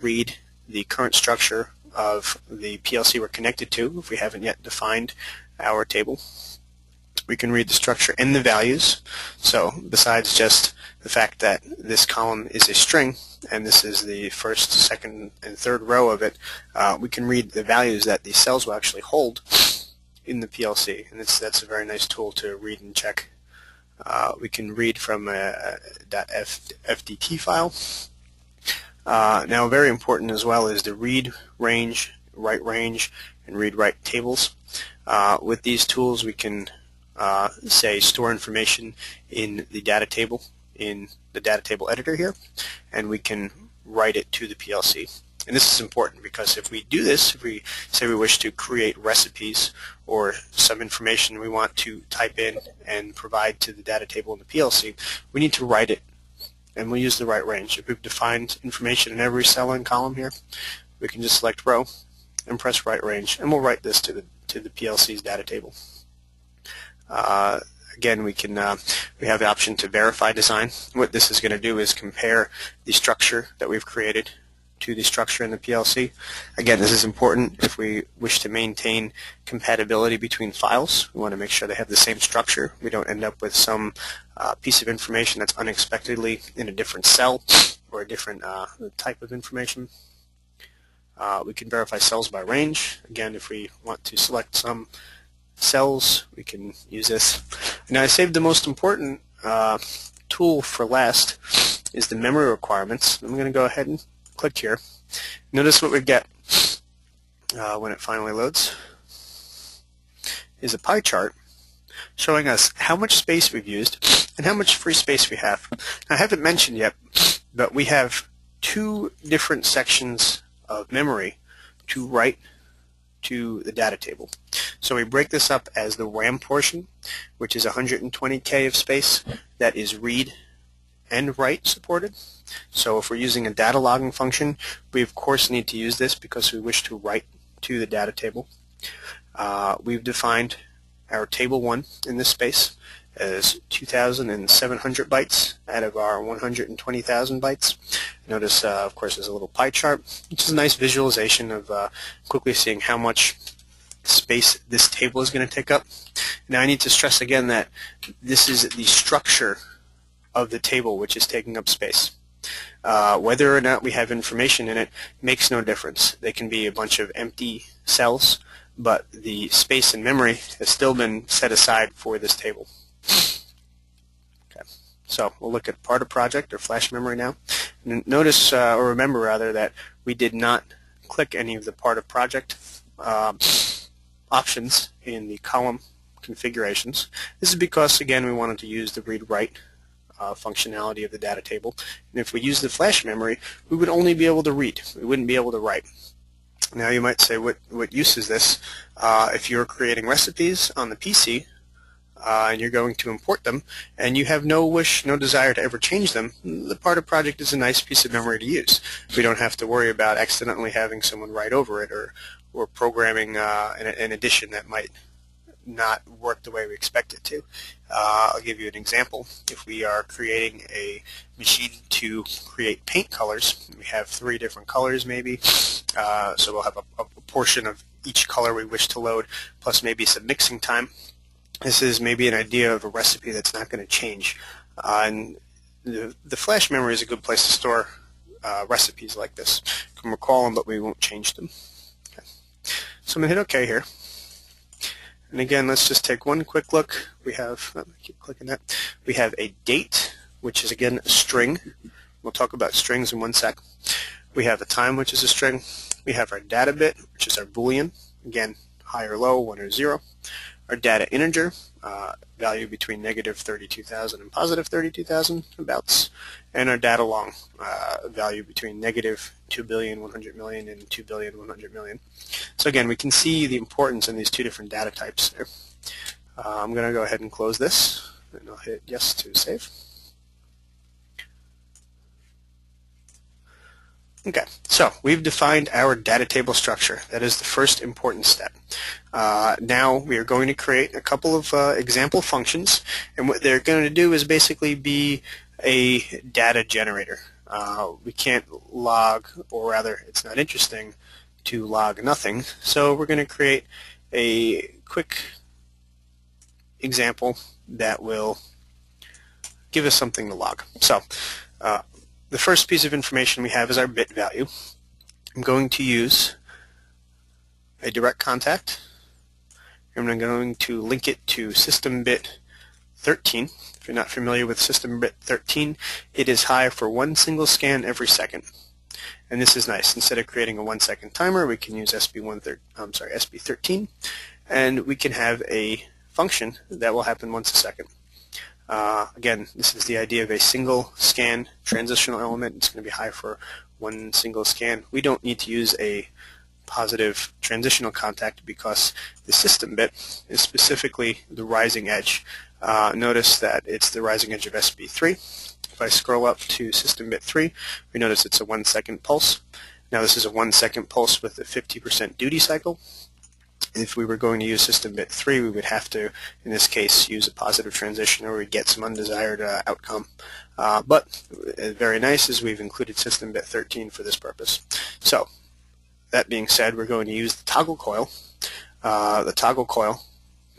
read the current structure of the PLC we're connected to if we haven't yet defined our table. We can read the structure and the values. So besides just the fact that this column is a string and this is the first, second, and third row of it, we can read the values that these cells will actually hold in the PLC, and that's a very nice tool to read and check. We can read from a .fdt file. Now very important as well is the read range, write range, and read-write tables. With these tools we can say store information in the data table editor here, and we can write it to the PLC. And this is important because if we do this, if we say we wish to create recipes or some information we want to type in and provide to the data table in the PLC, we need to write it, and we'll use the write range. If we've defined information in every cell and column here, we can just select row and press write range, and we'll write this to the PLC's data table. Again, we have the option to verify design. What this is going to do is compare the structure that we've created to the structure in the PLC. Again, this is important if we wish to maintain compatibility between files. We want to make sure they have the same structure. We don't end up with some piece of information that's unexpectedly in a different cell or a different type of information. We can verify cells by range. Again, if we want to select some cells, we can use this. Now I saved the most important tool for last is the memory requirements. I'm going to go ahead and click here. Notice what we get when it finally loads is a pie chart showing us how much space we've used and how much free space we have. Now, I haven't mentioned yet, but we have two different sections of memory to write to the data table. So we break this up as the RAM portion, which is 120K of space that is read and write supported. So if we're using a data logging function, we of course need to use this because we wish to write to the data table. We've defined our table 1 in this space as 2,700 bytes out of our 120,000 bytes. Notice, of course, there's a little pie chart, which is a nice visualization of quickly seeing how much space this table is going to take up. Now I need to stress again that this is the structure of the table which is taking up space. Whether or not we have information in it makes no difference. They can be a bunch of empty cells, but the space in memory has still been set aside for this table. Okay. So we'll look at part of project or flash memory now. And notice, or remember rather, that we did not click any of the part of project options in the column configurations. This is because, again, we wanted to use the read-write functionality of the data table. And if we use the flash memory, we would only be able to read. We wouldn't be able to write. Now you might say, what use is this? If you're creating recipes on the PC and you're going to import them and you have no desire to ever change them, the part of project is a nice piece of memory to use. We don't have to worry about accidentally having someone write over it or programming an addition that might not work the way we expect it to. I'll give you an example. If we are creating a machine to create paint colors, we have 3 different colors maybe, so we'll have a portion of each color we wish to load, plus maybe some mixing time. This is maybe an idea of a recipe that's not going to change. And the flash memory is a good place to store recipes like this. We can recall them, but we won't change them. Okay. So I'm going to hit OK here. And again, let's just take one quick look. We have, keep clicking that. We have a date, which is again a string. We'll talk about strings in one sec. We have a time, which is a string. We have our data bit, which is our Boolean. Again, high or low, 1 or 0. Our data integer, value between negative 32,000 and positive 32,000 abouts. And our data long, value between negative 2,100,000,000 and 2,100,000,000. So again, we can see the importance in these 2 different data types there. I'm going to go ahead and close this, and I'll hit yes to save. Okay, so we've defined our data table structure. That is the first important step. Now we are going to create a couple of example functions, and what they're going to do is basically be a data generator. we can't log, or rather it's not interesting to log nothing, so we're going to create a quick example that will give us something to log. So the first piece of information we have is our bit value. I'm going to use a direct contact. I'm going to link it to system bit 13. If you're not familiar with system bit 13, it is high for one single scan every second. And this is nice. Instead of creating a 1 second timer, we can use SB13, and we can have a function that will happen once a second. Again, this is the idea of a single scan transitional element. It's going to be high for one single scan. We don't need to use a positive transitional contact because the system bit is specifically the rising edge. Notice that it's the rising edge of SB3. If I scroll up to system bit 3, we notice it's a 1 second pulse. Now this is a 1 second pulse with a 50% duty cycle. If we were going to use system bit 3, we would have to, in this case, use a positive transition, or we'd get some undesired outcome. But very nice is we've included system bit 13 for this purpose. So that being said, we're going to use the toggle coil. The toggle coil,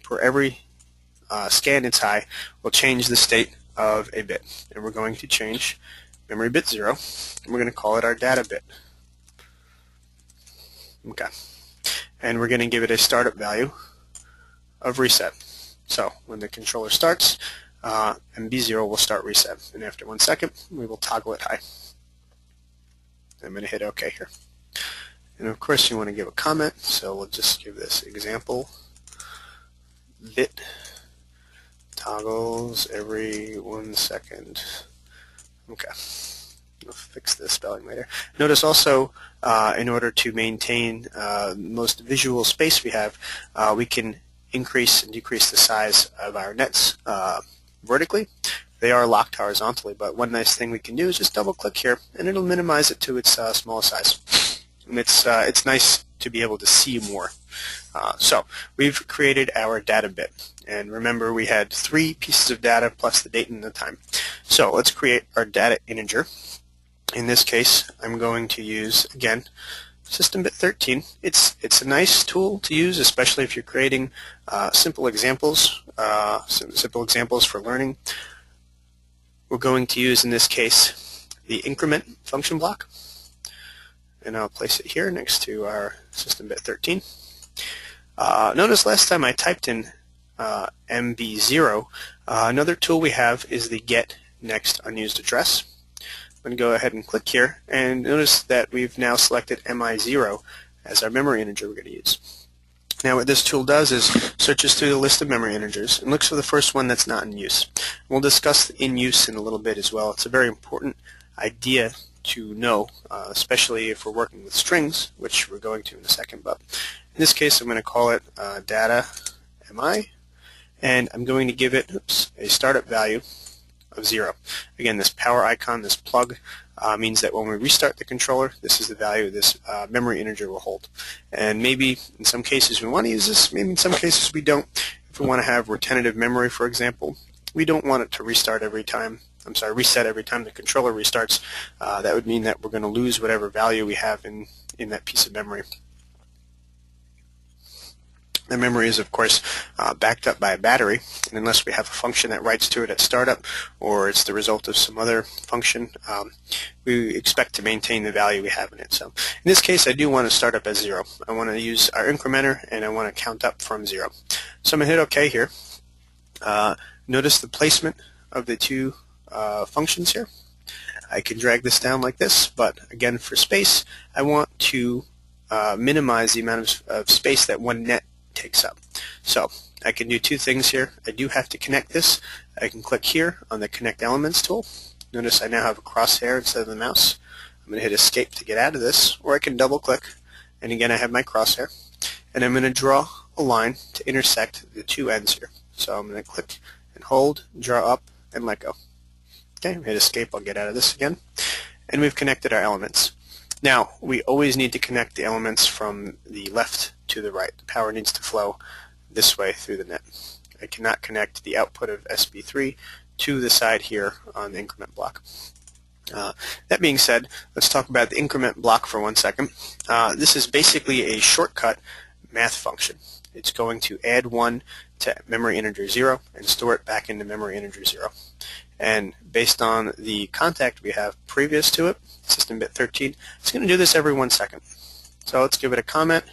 for every scan it's high, will change the state of a bit. And we're going to change memory bit 0, and we're going to call it our data bit. Okay. And we're going to give it a startup value of reset. So when the controller starts, MB0 will start reset. And after 1 second, we will toggle it high. I'm going to hit OK here. And of course, you want to give a comment, so we'll just give this example. Bit toggles every 1 second. Okay. I'll fix the spelling later. Notice also, in order to maintain most visual space we have, we can increase and decrease the size of our nets vertically. They are locked horizontally, but one nice thing we can do is just double-click here, and it'll minimize it to its smallest size. And it's nice to be able to see more. So we've created our data bit, and remember we had 3 pieces of data plus the date and the time. So let's create our data integer. In this case, I'm going to use, again, system bit 13. It's a nice tool to use, especially if you're creating simple examples for learning. We're going to use, in this case, the increment function block. And I'll place it here next to our system bit 13. Notice last time I typed in MB0. Another tool we have is the get next unused address. I'm going to go ahead and click here, and notice that we've now selected MI0 as our memory integer we're going to use. Now what this tool does is searches through the list of memory integers and looks for the first one that's not in use. We'll discuss in use in a little bit as well. It's a very important idea to know, especially if we're working with strings, which we're going to in a second. But in this case, I'm going to call it data mi, and I'm going to give it a startup value of 0. Again, this power icon, this plug, means that when we restart the controller, this is the value this memory integer will hold. And maybe in some cases we want to use this, maybe in some cases we don't. If we want to have retentive memory, for example, we don't want it to reset every time the controller restarts. That would mean that we're going to lose whatever value we have in that piece of memory. The memory is, of course, backed up by a battery, and unless we have a function that writes to it at startup, or it's the result of some other function, we expect to maintain the value we have in it. So in this case, I do want to start up as 0. I want to use our incrementer, and I want to count up from 0. So I'm going to hit OK here. Notice the placement of the 2 functions here. I can drag this down like this, but again, for space, I want to minimize the amount of space that one net takes up. So I can do 2 things here. I do have to connect this. I can click here on the Connect Elements tool. Notice I now have a crosshair instead of the mouse. I'm going to hit Escape to get out of this, or I can double click, and again I have my crosshair. And I'm going to draw a line to intersect the 2 ends here. So I'm going to click and hold, draw up, and let go. Okay, hit Escape, I'll get out of this again. And we've connected our elements. Now, we always need to connect the elements from the left to the right. The power needs to flow this way through the net. I cannot connect the output of SB3 to the side here on the increment block. That being said, let's talk about the increment block for 1 second. This is basically a shortcut math function. It's going to add 1 to memory integer 0 and store it back into memory integer 0. And based on the contact we have previous to it, system bit 13, it's going to do this every 1 second. So let's give it a comment.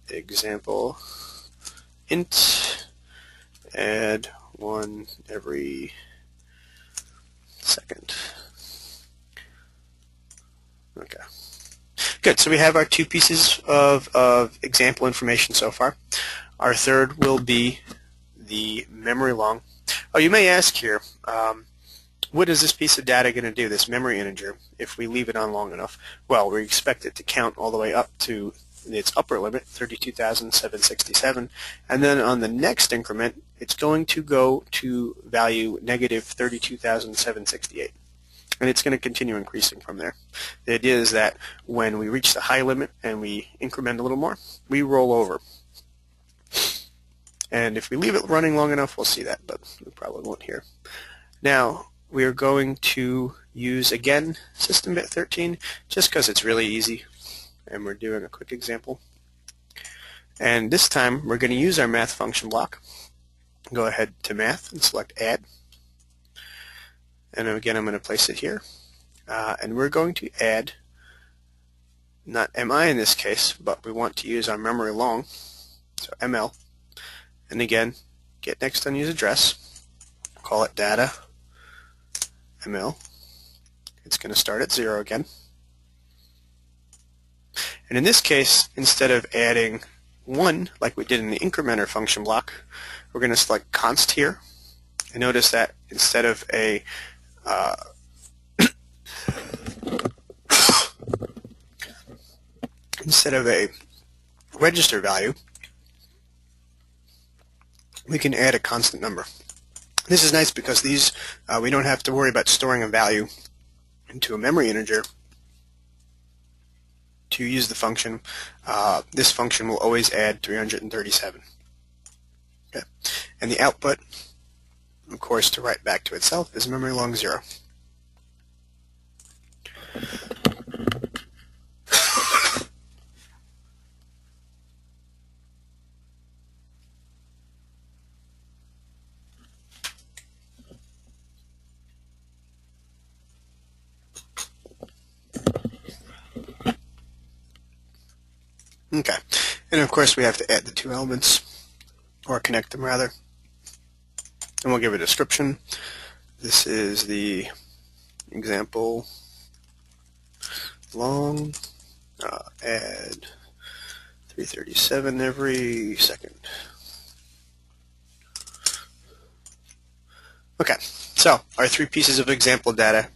Example int add 1 every second. Okay. Good. So we have our 2 pieces of example information so far. Our third will be the memory long. Oh, you may ask here, what is this piece of data going to do, this memory integer, if we leave it on long enough? Well, we expect it to count all the way up to its upper limit, 32,767, and then on the next increment, it's going to go to value negative 32,768. And it's going to continue increasing from there. The idea is that when we reach the high limit and we increment a little more, we roll over. And if we leave it running long enough, we'll see that, but we probably won't here. Now, we are going to use, again, system bit 13, just because it's really easy, and we're doing a quick example. And this time, we're going to use our math function block. Go ahead to math and select add. And again, I'm going to place it here. And we're going to add, not MI in this case, but we want to use our memory long, so ML. And again, get next unused address, call it data ML. It's going to start at 0 again. And in this case, instead of adding 1 like we did in the incrementer function block, we're going to select const here. And notice that instead of a register value, we can add a constant number. This is nice because these we don't have to worry about storing a value into a memory integer to use the function. This function will always add 337. Okay. And the output, of course, to write back to itself is memory long 0. Okay, and of course we have to add the 2 elements, or connect them rather, and we'll give a description. This is the example long, add 337 every second. Okay, so our 3 pieces of example data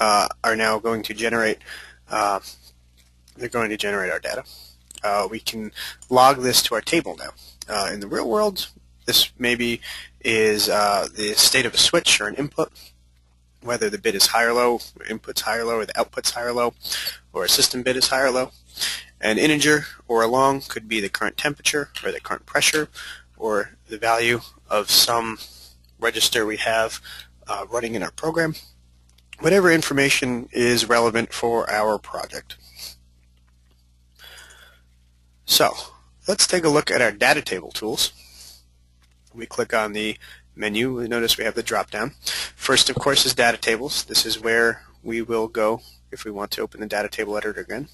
are now going to generate they're going to generate our data. We can log this to our table now. In the real world, this maybe is the state of a switch or an input, whether the bit is high or low, or input's high or low, or the output's high or low, or a system bit is high or low. An integer or a long could be the current temperature or the current pressure or the value of some register we have running in our program. Whatever information is relevant for our project. So let's take a look at our data table tools. We click on the menu. We notice we have the drop down. First, of course, is data tables. This is where we will go if we want to open the data table editor again.